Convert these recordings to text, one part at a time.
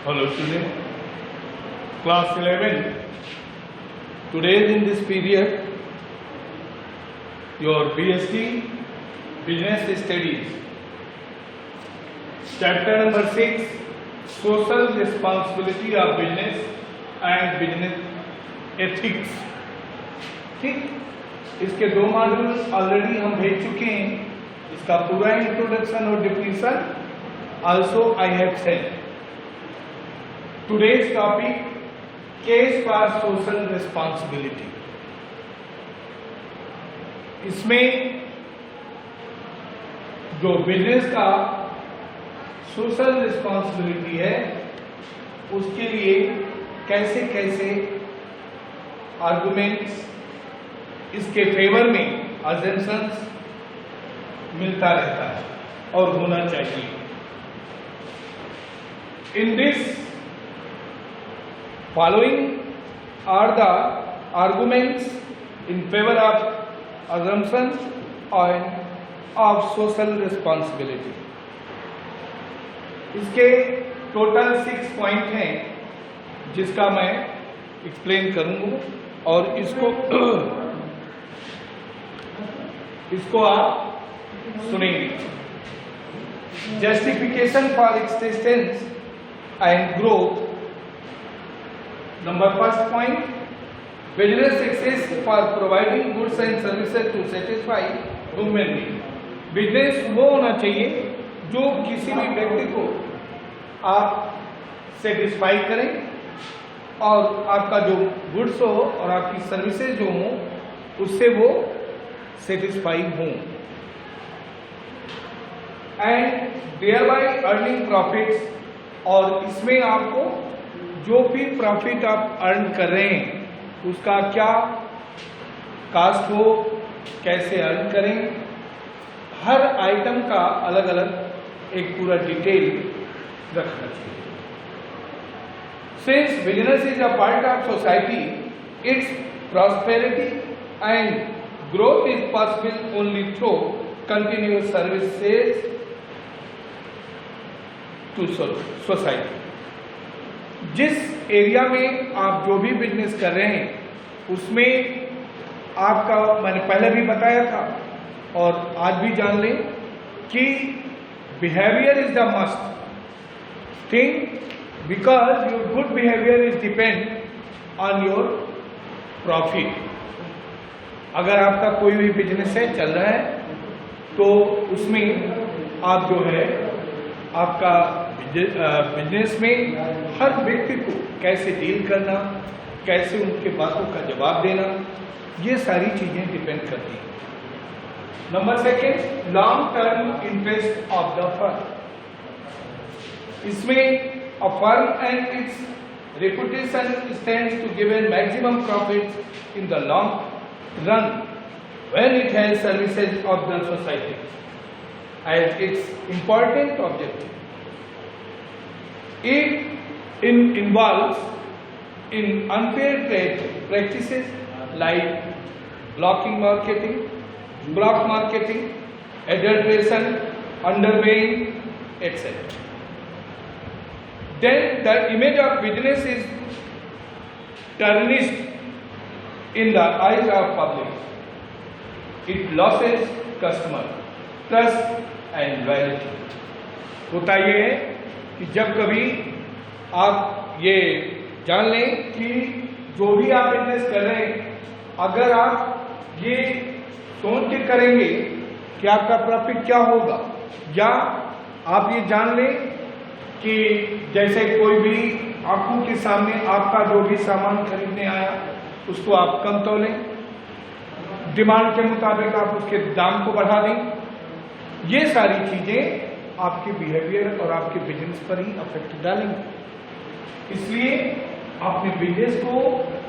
Hello student, class 11. Today in this period, your BSc Business Studies, chapter number 6, Social Responsibility of Business and Business Ethics. ठीक, इसके दो module already हम भेज चुके हैं. इसका पूरा इंट्रोडक्शन और definition also I have said. Today's topic, case for social responsibility. इसमें जो बिजनेस का सोशल रिस्पॉन्सिबिलिटी है उसके लिए कैसे कैसे आर्गुमेंट्स इसके फेवर में अजम्पशंस मिलता रहता है और होना चाहिए. In this following are the arguments in favor of assumptions and of social responsibility. इसके टोटल 6 पॉइंट हैं जिसका मैं एक्सप्लेन करूंगा और इसको आप सुनेंगे. Justification for existence and growth. Number first point, business exists for providing goods and services to satisfy human needs. Business वो होना चाहिए जो किसी भी व्यक्ति को आप सेटिस्फाई करें और आपका जो गुड्स हो और आपकी सर्विसेज जो हो उससे वो सेटिस्फाई हों and thereby earning profits. और इसमें आपको जो भी प्रॉफिट आप अर्न कर रहे हैं उसका क्या कास्ट हो, कैसे अर्न करें, हर आइटम का अलग अलग एक पूरा डिटेल रखना चाहिए. Since business is a part of society, its prosperity and growth is possible only through continuous services to society. जिस एरिया में आप जो भी बिजनेस कर रहे हैं उसमें आपका, मैंने पहले भी बताया था और आज भी जान लें कि behaviour is the must thing because your good behaviour is depend on your profit. अगर आपका कोई भी बिजनेस है चल रहा है तो उसमें आप जो है आपका बिजनेस में हर व्यक्ति को कैसे डील करना, कैसे उनके बातों का जवाब देना, ये सारी चीजें डिपेंड करती हैं. Number second, long term interest of the firm. इसमें a firm and its reputation stands to give an maximum profit in the long run when it has services of the society as its important objective. It involves in unfair trade practices like blocking marketing, block marketing, adulteration, underpaying, etc. Then the image of business is tarnished in the eyes of public. It loses customer trust and loyalty. होता ये है कि जब कभी आप ये जान लें कि जो भी आप बिजनेस कर रहे हैं अगर आप ये सोच के करेंगे कि आपका प्रॉफिट क्या होगा, या आप ये जान लें कि जैसे कोई भी आंखों के सामने आपका जो भी सामान खरीदने आया उसको आप कम तोलें, डिमांड के मुताबिक आप उसके दाम को बढ़ा दें, ये सारी चीजें आपके बिहेवियर और आपके बिजनेस पर ही अफेक्ट डालेंगे. इसलिए अपने बिजनेस को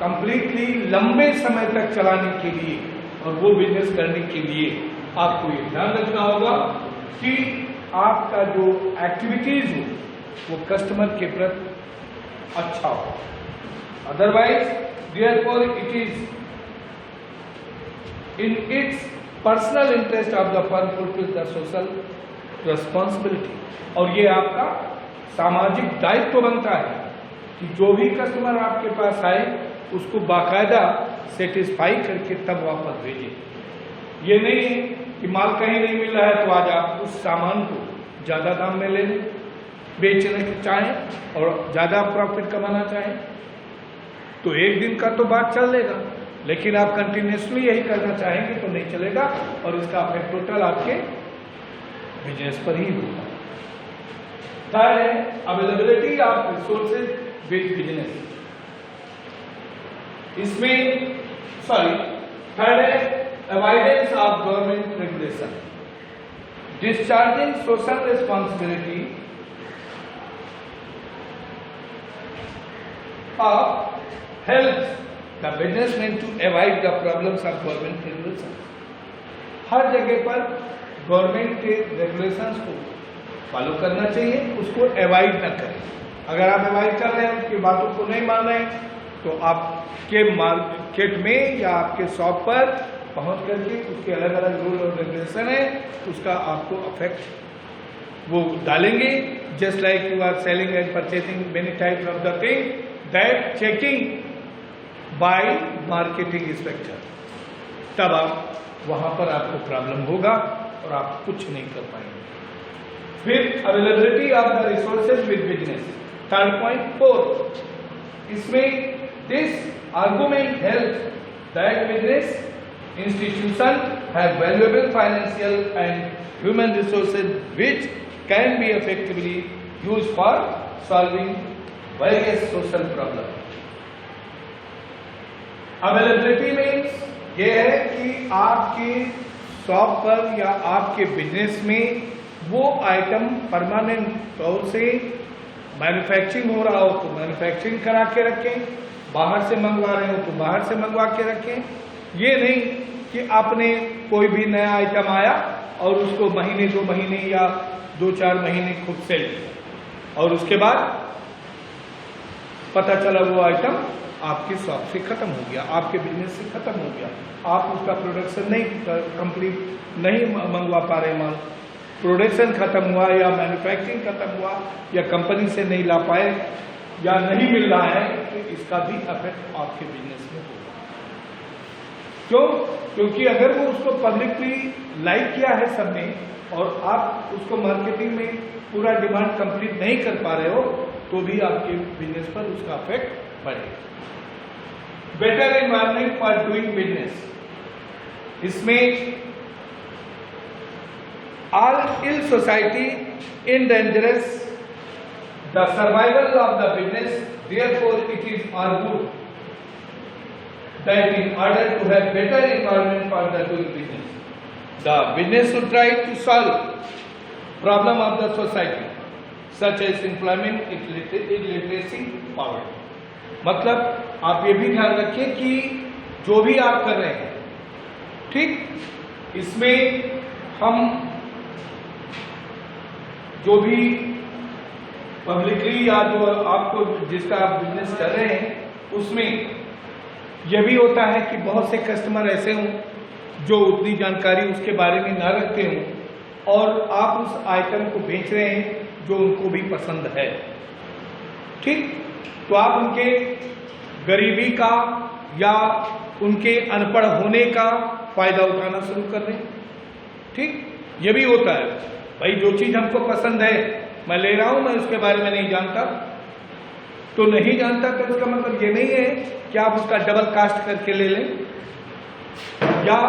कंप्लीटली लंबे समय तक चलाने के लिए और वो बिजनेस करने के लिए आपको ये ध्यान रखना होगा कि आपका जो एक्टिविटीज हो वो कस्टमर के प्रति अच्छा हो. Otherwise therefore it is in its personal interest of the firm fulfil the social responsibility. और ये आपका सामाजिक दायित्व बनता है कि जो भी कस्टमर आपके पास आए उसको बाकायदा सेटिस्फाई करके तब वापस भेजें। ये नहीं है कि माल कहीं नहीं मिल रहा है तो आज आप उस सामान को ज़्यादा दाम में ले लें, बेचना चाहें और ज़्यादा प्रॉफिट कमाना चाहें तो एक दिन का तो बात चल लेगा, लेकिन आप कंटिन्यूसली यही करना चाहेंगे तो नहीं चलेगा और इसका इफेक्ट टोटल आपके बिजनेस पर ही होगा। थर्ड है availability of resources with business. इसमें थर्ड है avoidance of government regulation, discharging social responsibility of help the businessman to avoid the problems of government regulation. हर जगह पर गवर्नमेंट के रेगुलेशंस को फॉलो करना चाहिए, उसको अवॉइड ना करें। अगर आप अवॉइड कर रहे हैं, उनकी बातों को नहीं मान रहे हैं तो आपके मार्केट में या आपके शॉप पर पहुंच करके उसके अलग अलग रूल और रेगुलेशन है, उसका आपको अफेक्ट वो डालेंगे। Just like you are selling and purchasing many types of the thing that checking by marketing inspector, तब आप वहां पर आपको प्रॉब्लम होगा और आप कुछ नहीं कर पाएंगे। फिर availability of the resources with business, third point 4, इसमें this argument help that business institution have valuable financial and human resources which can be effectively used for solving various social problems. Availability means ये है कि आपके shop पर या आपके business में वो आइटम परमानेंट तौर से मैन्युफैक्चरिंग हो रहा हो तो मैन्युफैक्चरिंग करा के रखें, बाहर से मंगवा रहे हो तो बाहर से मंगवा के रखें। ये नहीं कि आपने कोई भी नया आइटम आया और उसको महीने 2 महीने या 2-4 महीने खुद सेल किया और उसके बाद पता चला वो आइटम आपकी शॉप से खत्म हो गया, आपके बिजनेस से खत्म हो गया, आप उसका प्रोडक्शन नहीं कंप्लीट नहीं मंगवा पा रहे, माल प्रोडक्शन खत्म हुआ या मैन्युफैक्चरिंग खत्म हुआ या कंपनी से नहीं ला पाए या नहीं मिल रहा है, तो इसका भी इफेक्ट आपके बिजनेस में होगा। क्यों? क्योंकि अगर वो उसको पब्लिकली लाइक किया है सबने और आप उसको मार्केटिंग में पूरा डिमांड कंप्लीट नहीं कर पा रहे हो तो भी आपके बिजनेस पर उसका इफेक्ट बढ़ेगा। Better environment for doing business, इसमें all ill society endangers the survival of the business, therefore it is argued that in order to have better environment for the doing business, the business should try to solve problem of the society such as employment, illiteracy, poverty. मतलब आप ये भी ध्यान रखें कि जो भी आप कर रहे हैं, ठीक, इसमें हम जो भी पब्लिकली या जो आपको जिसका आप बिजनेस कर रहे हैं उसमें यह भी होता है कि बहुत से कस्टमर ऐसे हों जो उतनी जानकारी उसके बारे में ना रखते हों और आप उस आइटम को बेच रहे हैं जो उनको भी पसंद है, ठीक, तो आप उनके गरीबी का या उनके अनपढ़ होने का फायदा उठाना शुरू कर दें, ठीक, ये भी होता है। भाई जो चीज़ हमको पसंद है मैं ले रहा हूं, मैं उसके बारे में नहीं जानता, तो नहीं जानता तो इसका मतलब ये नहीं है कि आप उसका डबल कास्ट करके ले लें या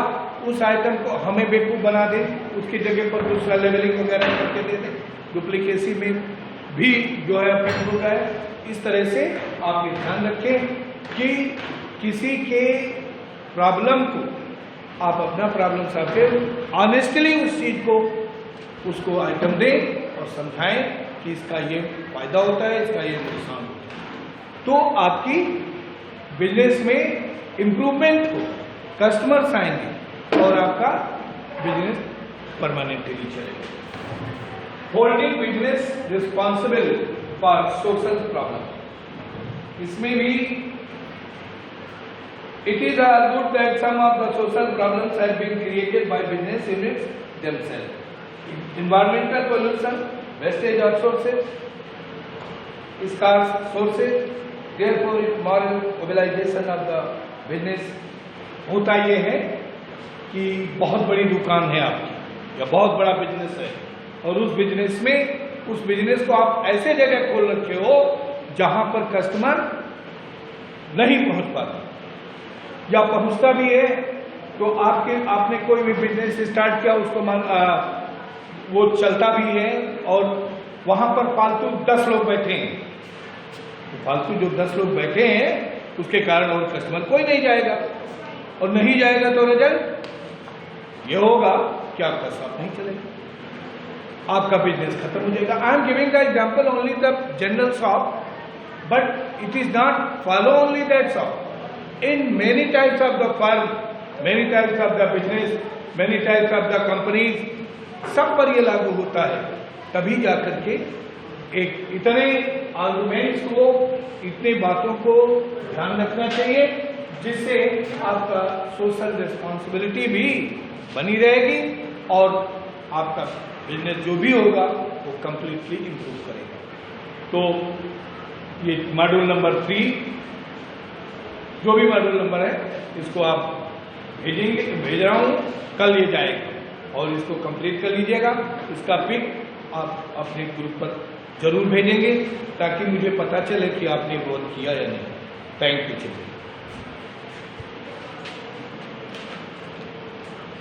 उस आइटम को हमें बेवकूफ़ बना दें, उसकी जगह पर दूसरा लेवलिंग वगैरह करके दे दें, डुप्लीकेसी में भी जो है अफेक्ट होता है। इस तरह से आप ये ध्यान रखें कि किसी के प्रॉब्लम को आप अपना प्रॉब्लम सॉल्व ऑनेस्टली उस चीज़ को उसको आइटम दें और समझाएं कि इसका ये फायदा होता है, इसका ये नुकसान होता है, तो आपकी बिजनेस में इम्प्रूवमेंट हो, कस्टमर्स आएंगे और आपका बिजनेस परमानेंटली चलेगा। Holding business responsible for social problem, इसमें भी it is argued that some of the social problems have been created by business units themselves. Environmental pollution, wastage of sources, scarce sources, therefore moral mobilization of the business। होता ये है कि बहुत बड़ी दुकान है आपकी या बहुत बड़ा बिजनेस है और उस बिजनेस को आप ऐसे जगह खोल रखे हो जहां पर कस्टमर नहीं पहुंच पाता या पहुंचता भी है तो आपने कोई भी बिजनेस स्टार्ट किया उसको वो चलता भी है और वहां पर फालतू 10 लोग बैठे हैं, तो फालतू जो 10 लोग बैठे हैं उसके कारण और कस्टमर कोई नहीं जाएगा और नहीं जाएगा तो रिजल्ट ये होगा कि आपका शॉप नहीं चलेगा, आपका बिजनेस खत्म हो जाएगा। I am giving the example only the general shop, but it is not follow only that shop. In many types of the firm, many types of the business, many types of the companies, सब पर ये लागू होता है। तभी जाकर के एक इतने आर्गुमेंट्स को, इतने बातों को ध्यान रखना चाहिए जिससे आपका सोशल रिस्पॉन्सिबिलिटी भी बनी रहेगी और आपका बिजनेस जो भी होगा वो कंप्लीटली इंप्रूव करेगा। तो ये मॉड्यूल नंबर 3 जो भी मॉड्यूल नंबर है इसको आप भेज रहा हूँ, कल ये जाएगा और इसको कंप्लीट कर लीजिएगा। इसका पिक आप अपने ग्रुप पर जरूर भेजेंगे ताकि मुझे पता चले कि आपने ग्रोथ किया या नहीं। Thank you children.